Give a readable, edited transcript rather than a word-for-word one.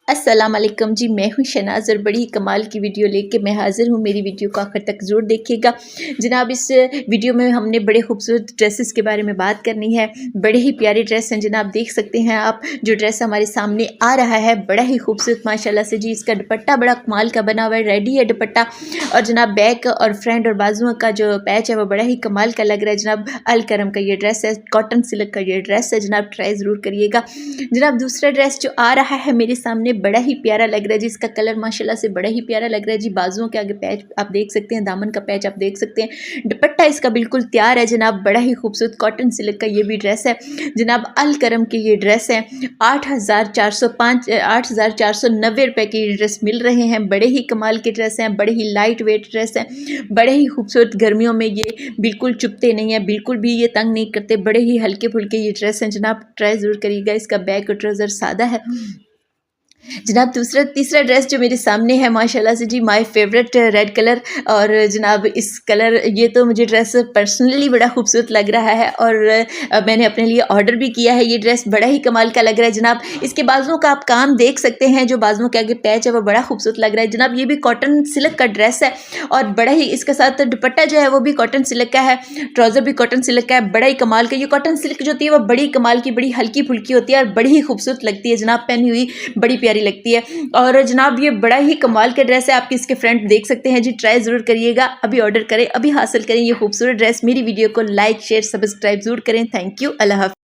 अस्सलाम वालेकुम जी, मैं हूँ शनाज़ और बड़ी ही कमाल की वीडियो लेके मैं हाज़िर हूँ। मेरी वीडियो को आखिर तक ज़रूर देखिएगा। जनाब, इस वीडियो में हमने बड़े खूबसूरत ड्रेसेस के बारे में बात करनी है। बड़े ही प्यारे ड्रेस हैं जनाब, देख सकते हैं आप। जो ड्रेस हमारे सामने आ रहा है बड़ा ही खूबसूरत माशाल्लाह से जी। इसका दुपट्टा बड़ा कमाल का बना हुआ है, रेडी है दुपट्टा। और जनाब बैक और फ्रंट और बाजुओं का जो पैच है वो बड़ा ही कमाल का लग रहा है जनाब। अल करम का ये ड्रेस है, कॉटन सिल्क का ये ड्रेस है जनाब, ट्राई ज़रूर करिएगा। जनाब दूसरा ड्रेस जो आ रहा है मेरे सामने बड़ा ही प्यारा लग रहा है जी। इसका कलर माशाल्लाह से बड़ा ही प्यारा लग रहा है जी। बाजुओं के आगे पैच आप देख सकते हैं, दामन का पैच आप देख सकते हैं। दुपट्टा इसका बिल्कुल तैयार है जनाब, बड़ा ही खूबसूरत कॉटन सिल्क का ये भी ड्रेस है जनाब। अल करम की ये ड्रेस है। 8,490 रुपये के ये ड्रेस मिल रहे हैं। बड़े ही कमाल के ड्रेस हैं, बड़े ही लाइट वेट ड्रेस हैं, बड़े ही खूबसूरत। गर्मियों में ये बिल्कुल चुभते नहीं है, बिल्कुल भी ये तंग नहीं करते। बड़े ही हल्के फुल्के ये ड्रेस हैं जनाब, ट्राई ज़रूर करिएगा। इसका बैक और ट्राउज़र सादा है जनाब। तीसरा ड्रेस जो मेरे सामने है माशाल्लाह से जी, माय फेवरेट रेड कलर। और जनाब इस कलर ये तो मुझे ड्रेस पर्सनली बड़ा खूबसूरत लग रहा है और मैंने अपने लिए ऑर्डर भी किया है। ये ड्रेस बड़ा ही कमाल का लग रहा है जनाब। इसके बाजुओं का आप काम देख सकते हैं, जो बाजुओं के आगे पैच है वो बड़ा खूबसूरत लग रहा है जनाब। ये भी कॉटन सिल्क का ड्रेस है और बड़ा ही इसके साथ दुपट्टा जो है वो भी कॉटन सिल्क का है, ट्राउज़र भी कॉटन सिल्क का है। बड़ा ही कमाल का ये कॉटन सिल्क जो होती है वो बड़ी कमाल की, बड़ी हल्की फुल्की होती है और बड़ी ही खूबसूरत लगती है जनाब। पहनी हुई बड़ी प्यारी लगती है। और जनाब ये बड़ा ही कमाल का ड्रेस है, आप इसके फ्रंट देख सकते हैं जी। ट्राई ज़रूर करिएगा, अभी ऑर्डर करें, अभी हासिल करें ये खूबसूरत ड्रेस। मेरी वीडियो को लाइक शेयर सब्सक्राइब ज़रूर करें। थैंक यू, अल्लाह हाफ़िज़।